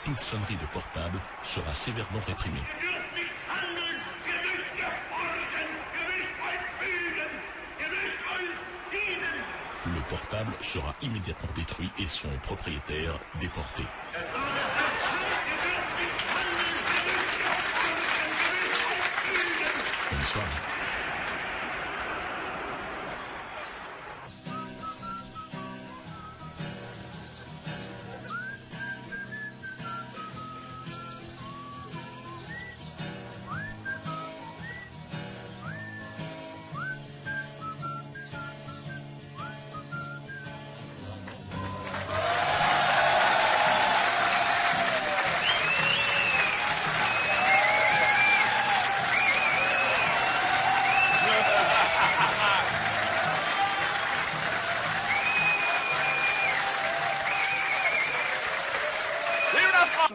toute sonnerie de portable sera sévèrement réprimée. Le portable sera immédiatement détruit et son propriétaire déporté. Bonne soirée.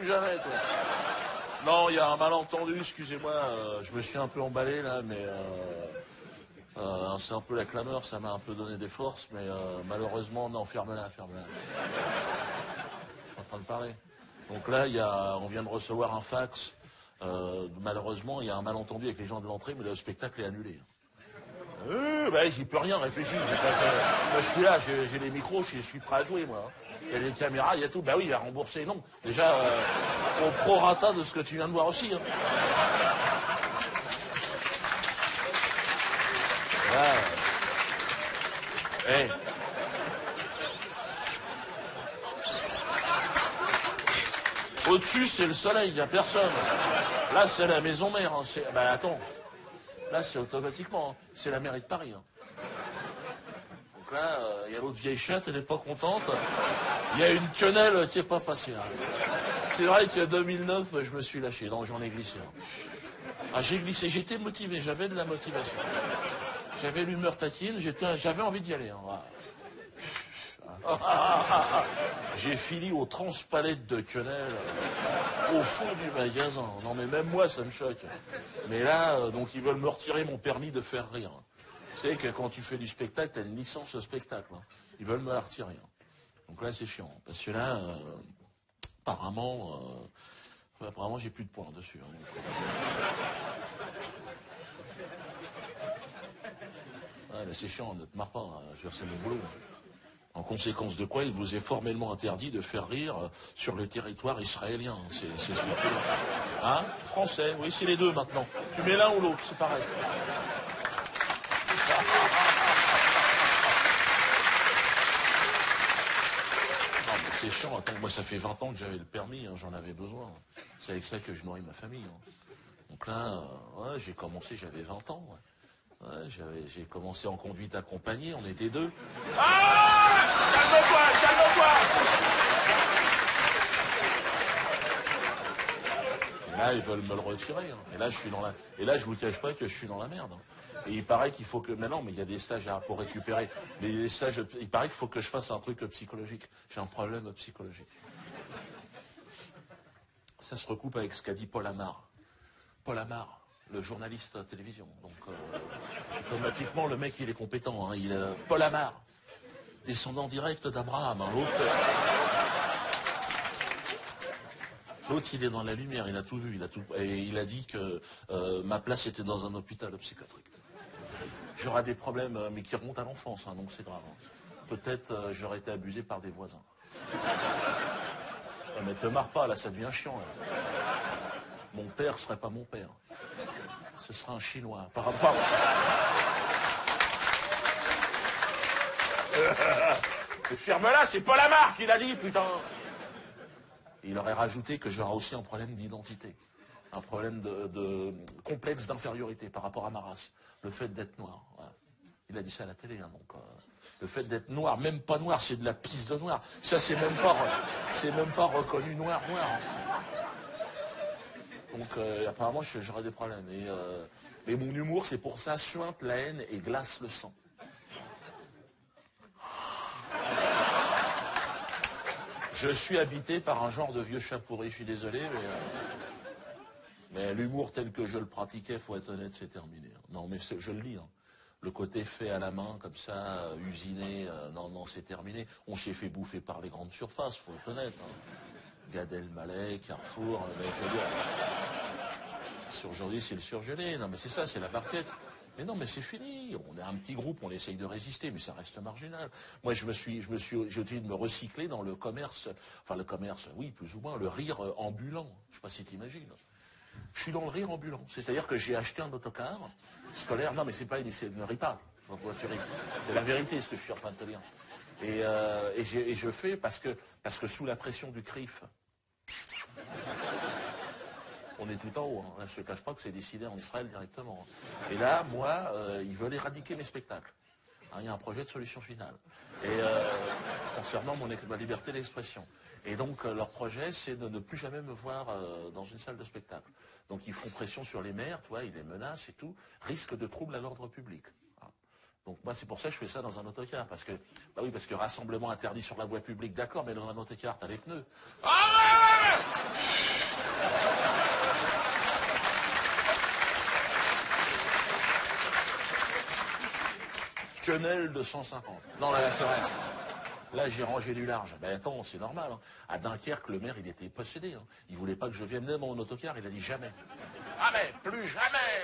Jamais, toi. Non, il y a un malentendu, excusez-moi, je me suis un peu emballé là, mais c'est un peu la clameur, ça m'a un peu donné des forces, mais malheureusement, non, ferme-la, ferme-la. Je suis en train de parler. Donc là, on vient de recevoir un fax. Malheureusement, il y a un malentendu avec les gens de l'entrée, mais le spectacle est annulé. Bah, j'y peux rien, réfléchis. Moi, je suis là, j'ai les micros, je suis prêt à jouer, moi. Il y a les caméras, il y a tout. Bah oui, il a remboursé, non. Déjà, au prorata de ce que tu viens de voir aussi. Hein. Hey. Au-dessus, c'est le soleil, il n'y a personne. Là, c'est la maison mère. Hein. Bah attends. Là, c'est automatiquement. Hein. C'est la mairie de Paris. Hein. Donc là, il y a l'autre vieille chatte, elle n'est pas contente. Il y a une quenelle qui n'est pas passée. Hein. C'est vrai qu'en 2009, je me suis lâché. Non, j'en ai glissé. Hein. Ah, j'ai glissé, j'étais motivé, j'avais de la motivation. J'avais l'humeur taquine, j'avais envie d'y aller. Hein. J'ai fini au transpalette de quenelle, au fond du magasin. Non, mais même moi, ça me choque. Mais là, donc, ils veulent me retirer mon permis de faire rire. Tu sais que quand tu fais du spectacle, tu as une licence spectacle. Hein. Ils veulent me la retirer. Hein. Donc là, c'est chiant. Parce que là, apparemment, j'ai plus de points dessus. Hein. Ouais, mais c'est chiant, ne te marre pas. Hein. Je veux dire, c'est mon boulot. En conséquence de quoi, il vous est formellement interdit de faire rire sur le territoire israélien. C'est spectaculaire. Hein? Français, oui, c'est les deux maintenant. Tu mets l'un ou l'autre, c'est pareil. Non, mais c'est chiant. Attends, moi, ça fait 20 ans que j'avais le permis, hein, j'en avais besoin. C'est avec ça que je nourris ma famille. Hein. Donc là, ouais, j'ai commencé, j'avais 20 ans. Ouais. Ouais, j'ai commencé en conduite accompagnée, on était deux. Ah! Calme-toi, calme-toi! Et là, ils veulent me le retirer. Hein. Et là, je vous cache pas que je suis dans la merde. Hein. Et il paraît qu'il faut que... Mais non, mais il y a des stages pour récupérer. Mais les stages, il paraît qu'il faut que je fasse un truc psychologique. J'ai un problème psychologique. Ça se recoupe avec ce qu'a dit Paul Amar. Paul Amar. Le journaliste à télévision. Donc, automatiquement, le mec, il est compétent. Hein. Paul Amar, descendant direct d'Abraham. Hein. L'autre, il est dans la lumière, il a tout vu. Et il a dit que ma place était dans un hôpital psychiatrique. J'aurai des problèmes, mais qui remontent à l'enfance, hein, donc c'est grave. Hein. Peut-être j'aurais été abusé par des voisins. Mais te marre pas, là, ça devient chiant. Là. Mon père serait pas mon père. Ce sera un Chinois. Par rapport... Ferme-la, c'est pas la marque, il a dit, putain. Il aurait rajouté que j'aurais aussi un problème d'identité. Un problème de complexe d'infériorité par rapport à ma race. Le fait d'être noir. Voilà. Il a dit ça à la télé, hein, donc... Le fait d'être noir, même pas noir, c'est de la pisse de noir. Ça, c'est même pas reconnu noir. Donc, apparemment, j'aurais des problèmes. Mais mon humour, c'est pour ça, suinte la haine et glace le sang. Je suis habité par un genre de vieux chat pourri, je suis désolé, mais l'humour tel que je le pratiquais, faut être honnête, c'est terminé. Non, mais je le dis, hein. Le côté fait à la main, comme ça, usiné, non, c'est terminé. On s'est fait bouffer par les grandes surfaces, faut être honnête. Hein. Gad Elmaleh, Carrefour, mais je veux dire, aujourd'hui c'est le surgelé, non mais c'est ça, c'est la barquette. Mais non, mais c'est fini. On est un petit groupe, on essaye de résister, mais ça reste marginal. Moi, j'ai essayé de me recycler dans le commerce, enfin le commerce, oui, plus ou moins, le rire ambulant. Je ne sais pas si tu imagines. Je suis dans le rire ambulant. C'est-à-dire que j'ai acheté un autocar scolaire. Non, mais c'est pas une ne ris pas. C'est la vérité, ce que je suis en train de te dire. Et je fais parce que sous la pression du CRIF, on est tout en haut. Hein. Là, je ne te cache pas que c'est décidé en Israël directement. Et là, moi, ils veulent éradiquer mes spectacles. Hein, il y a un projet de solution finale. Et concernant ma liberté d'expression. Et donc, leur projet, c'est de ne plus jamais me voir dans une salle de spectacle. Donc, ils font pression sur les maires, tu vois, ils les menacent et tout. Risque de trouble à l'ordre public. Hein. Donc, moi, c'est pour ça que je fais ça dans un autocar. Parce que, bah oui, parce que rassemblement interdit sur la voie publique, d'accord, mais dans un autocar, t'as les pneus. Ah ouais. Quenelle de 150. Non, là, c'est vrai. Là, j'ai rangé du large. Ben attends, c'est normal. Hein. À Dunkerque, le maire, il était possédé. Hein. Il voulait pas que je vienne même en autocar. Il a dit jamais. Jamais, plus jamais.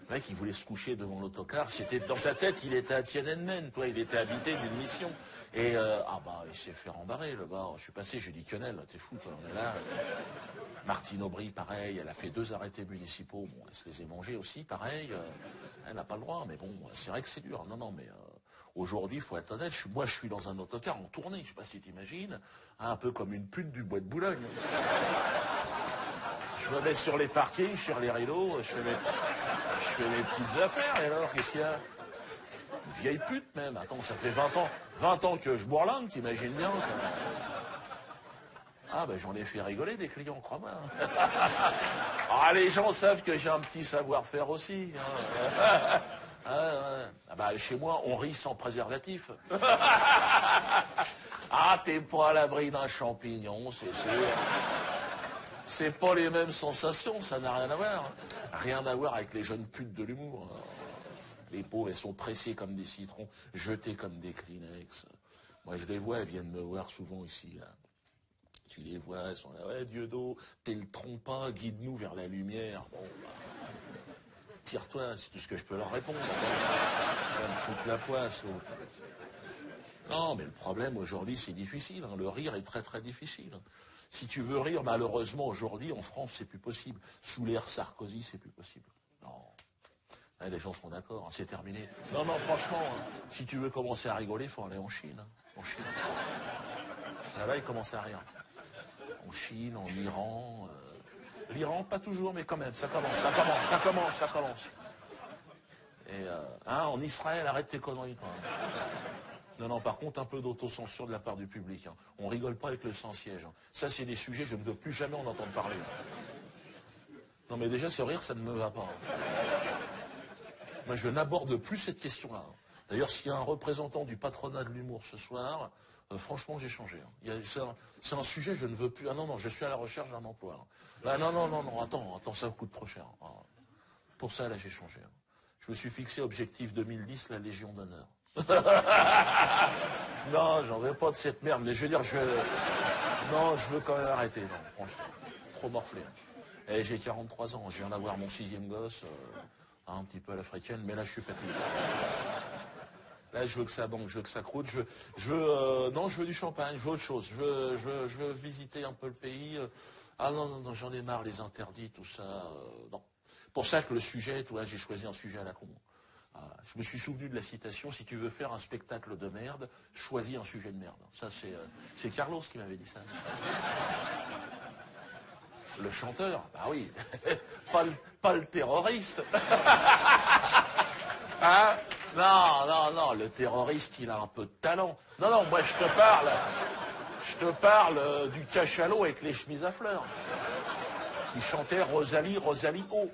Le mec, il voulait se coucher devant l'autocar. C'était dans sa tête, il était à Tiananmen. Toi, il était habité d'une mission. Et il s'est fait rembarrer, le gars. Je suis passé, j'ai dit Quenelle, t'es fou, toi, on est là. Martine Aubry, pareil, elle a fait 2 arrêtés municipaux. Bon, elle se les a mangés aussi, pareil. Elle n'a pas le droit, mais bon, c'est vrai que c'est dur. Non, mais aujourd'hui, il faut être honnête. Moi, je suis dans un autocar en tournée. Je ne sais pas si tu t'imagines. Hein, un peu comme une pute du bois de Boulogne. Je me mets sur les parkings, sur les rideaux, je fais mes petites affaires. Et alors, qu'est-ce qu'il y a? Une vieille pute même. Attends, ça fait 20 ans que je bourlingue, t'imagines bien. Ah ben j'en ai fait rigoler des clients, crois-moi. Ah, les gens savent que j'ai un petit savoir-faire aussi. Hein. Ah bah chez moi, on rit sans préservatif. Ah, t'es pas à l'abri d'un champignon, c'est sûr. C'est pas les mêmes sensations, ça n'a rien à voir. Rien à voir avec les jeunes putes de l'humour. Les pauvres, elles sont pressées comme des citrons, jetées comme des Kleenex. Moi, je les vois, elles viennent me voir souvent ici, là. Tu les vois, elles sont là, ouais, Dieudo, t'es le trompas, guide-nous vers la lumière. Bon, bah, tire-toi, c'est tout ce que je peux leur répondre. Va me foutre la poisse. Non, mais le problème aujourd'hui, c'est difficile. Hein. Le rire est très très difficile. Si tu veux rire, malheureusement, aujourd'hui, en France, c'est plus possible. Sous l'ère Sarkozy, c'est plus possible. Non. Hein, les gens seront d'accord, hein, c'est terminé. Non, franchement, hein, si tu veux commencer à rigoler, il faut aller en Chine. Hein. En Chine. Là-bas, ils commencent à rire. En Chine, en Iran. L'Iran, pas toujours, mais quand même, ça commence. Et en Israël, arrête tes conneries. Non, par contre, un peu d'autocensure de la part du public. Hein. On rigole pas avec le sans-siège. Hein. Ça, c'est des sujets, je ne veux plus jamais en entendre parler. Non, mais déjà, ce rire, ça ne me va pas. Moi, je n'aborde plus cette question-là. D'ailleurs, s'il y a un représentant du patronat de l'humour ce soir, franchement, j'ai changé. Hein. C'est un sujet, je ne veux plus. Ah non, je suis à la recherche d'un emploi. Hein. Là, non, attends, ça me coûte trop cher. Hein. Pour ça, là, j'ai changé. Hein. Je me suis fixé objectif 2010, la Légion d'honneur. Non, j'en veux pas de cette merde, mais je veux dire, je veux quand même arrêter, non, franchement. Trop morflé. Et j'ai 43 ans, je viens d'avoir mon 6e gosse, un petit peu à l'africaine, mais là, je suis fatigué. Là, je veux que ça banque, je veux que ça croûte, je veux du champagne, je veux autre chose, je veux visiter un peu le pays. Ah non, j'en ai marre, les interdits, tout ça, non. Pour ça que le sujet, tu vois, j'ai choisi un sujet à la con. Je me suis souvenu de la citation, si tu veux faire un spectacle de merde, choisis un sujet de merde. Ça, c'est Carlos qui m'avait dit ça. Le chanteur, bah oui, pas le terroriste. Hein? Non, le terroriste, il a un peu de talent. Non, moi je te parle du cachalot avec les chemises à fleurs, qui chantait Rosalie, oh.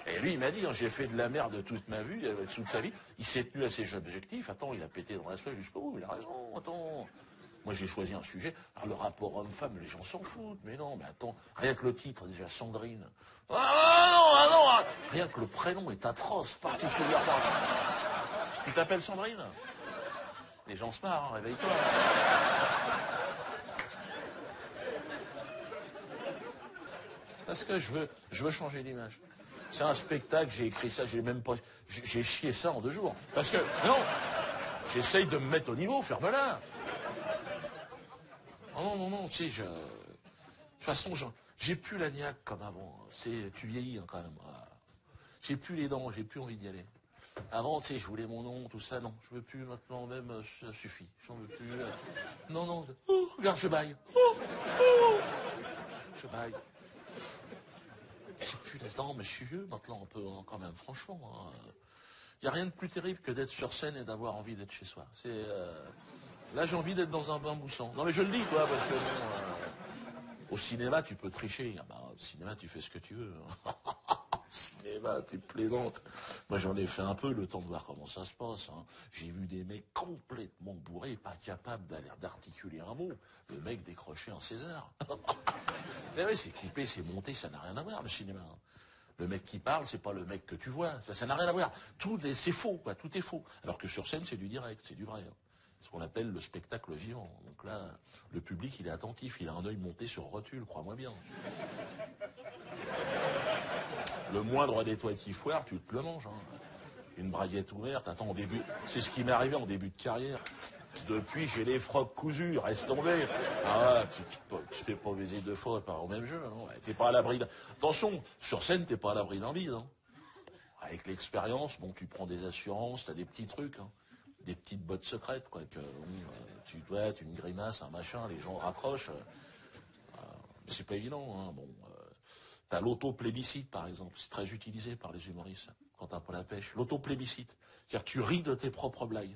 Et lui, il m'a dit, hein, j'ai fait de la merde toute ma vie, toute sa vie. Il s'est tenu à ses objectifs. Attends, il a pété dans la soie jusqu'au bout. Il a raison, attends. Moi, j'ai choisi un sujet. Alors, le rapport homme-femme, les gens s'en foutent. Mais non, mais attends. Rien que le titre, déjà, Sandrine. Ah non. Rien que le prénom est atroce, particulièrement. Tu t'appelles Sandrine? Les gens se marrent, hein, réveille-toi. Parce que je veux changer d'image. C'est un spectacle, j'ai écrit ça, j'ai chié ça en 2 jours. Parce que, non, j'essaye de me mettre au niveau, ferme-la. Non, tu sais, de toute façon, j'ai plus la niaque comme avant. Tu vieillis hein, quand même. J'ai plus les dents, j'ai plus envie d'y aller. Avant, tu sais, je voulais mon nom, tout ça, non, je veux plus maintenant, même, ça suffit. J'en veux plus. Non, oh, regarde, je baille. Je baille. J'ai plus les dents, mais je suis vieux maintenant, un peu, hein, quand même, franchement. Il n'y a rien de plus terrible que d'être sur scène et d'avoir envie d'être chez soi. Là, j'ai envie d'être dans un bain moussant. Non, mais je le dis, toi, parce que au cinéma, tu peux tricher. Au cinéma, tu fais ce que tu veux. Cinéma, tu plaisantes. Moi, j'en ai fait un peu le temps de voir comment ça se passe. Hein. J'ai vu des mecs complètement bourrés, pas capables d'articuler un mot. Le mec décrochait un César. Mais oui, c'est coupé, c'est monté, ça n'a rien à voir, le cinéma. Hein. Le mec qui parle, c'est pas le mec que tu vois. Ça n'a rien à voir. C'est faux, quoi. Tout est faux. Alors que sur scène, c'est du direct, c'est du vrai. Hein. Ce qu'on appelle le spectacle vivant. Donc là, le public, il est attentif, il a un œil monté sur rotule, crois-moi bien. Le moindre des toits qui foire, tu te le manges. Hein. Une braguette ouverte, attends, c'est ce qui m'est arrivé en début de carrière. Depuis, j'ai les frocs cousus, reste tombé. Tu fais pas baiser 2 fois au même jeu. Hein. T'es pas à l'abri Attention, sur scène, t'es pas à l'abri d'un bide. Hein. Avec l'expérience, bon, tu prends des assurances, t'as des petits trucs. Hein. Des petites bottes secrètes, quoi, que tu une grimace, un machin, les gens raccrochent. C'est pas évident, hein. Bon, t'as l'auto-plébiscite, par exemple. C'est très utilisé par les humoristes, quand t'as pas la pêche. L'auto-plébiscite. C'est-à-dire que tu ris de tes propres blagues.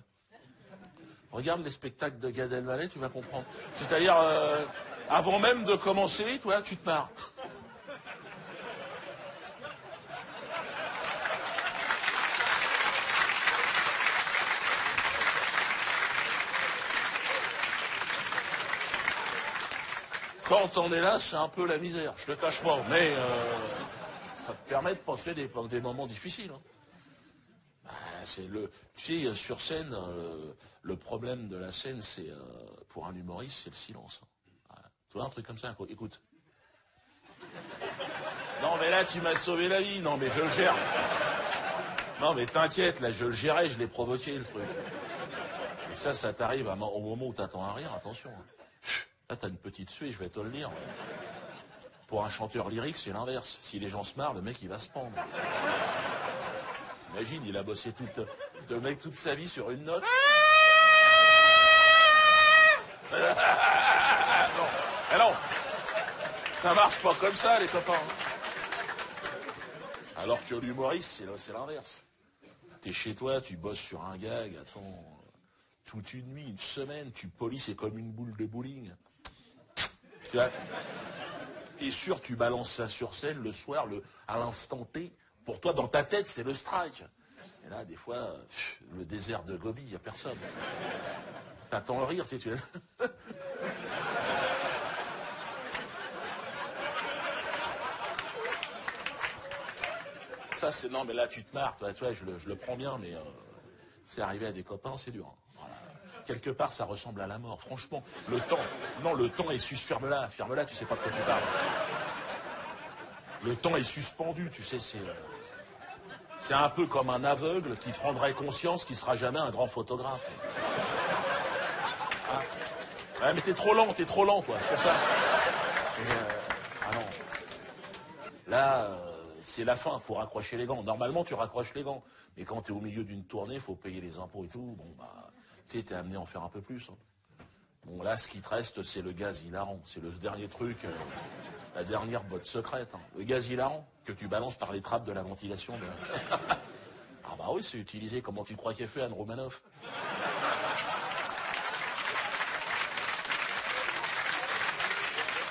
Regarde les spectacles de Gad Elmaleh, tu vas comprendre. C'est-à-dire, avant même de commencer, toi, tu te marres. Quand on est là, c'est un peu la misère, je te cache pas, mais ça te permet de passer des moments difficiles. Hein. Tu sais, sur scène, le problème de la scène, c'est pour un humoriste, c'est le silence. Hein. Tu vois, un truc comme ça, écoute. Non, mais là, tu m'as sauvé la vie, non, mais je le gère. Non, mais t'inquiète, là, je le gérais, je l'ai provoqué, le truc. Et ça t'arrive au moment où t'attends un rire, attention. Hein. Là, t'as une petite suée, je vais te le dire. Pour un chanteur lyrique, c'est l'inverse. Si les gens se marrent, le mec, il va se pendre. Imagine, il a bossé le mec toute sa vie sur une note. non, ça marche pas comme ça, les copains. Alors que l'humoriste, c'est l'inverse. T'es chez toi, tu bosses sur un gag, attends, toute une nuit, une semaine, tu polis, c'est comme une boule de bowling. T'es sûr, tu balances ça sur scène le soir, à l'instant T. Pour toi, dans ta tête, c'est le strike. Et là, des fois, le désert de Gobi, il n'y a personne. T'attends le rire, tu sais. Ça, c'est... Non, mais là, tu te marres, toi, je le prends bien, mais c'est arrivé à des copains, c'est dur. Hein. Voilà. Quelque part, ça ressemble à la mort. Franchement, le temps est ferme-la, tu sais pas de quoi tu parles. Le temps est suspendu, tu sais, c'est un peu comme un aveugle qui prendrait conscience qu'il sera jamais un grand photographe. Ah. Ouais, mais t'es trop lent, toi, c'est pour ça. Non. Là, c'est la fin, faut raccrocher les gants. Normalement, tu raccroches les gants. Mais quand t'es au milieu d'une tournée, il faut payer les impôts et tout. Bon, bah, tu sais, t'es amené à en faire un peu plus. Hein. Bon, là, ce qui te reste, c'est le gaz hilarant. C'est le dernier truc, la dernière botte secrète. Hein. Le gaz hilarant que tu balances par les trappes de la ventilation. Ah bah oui, c'est utilisé. Comment tu crois qu'il est fait, Anne Romanoff?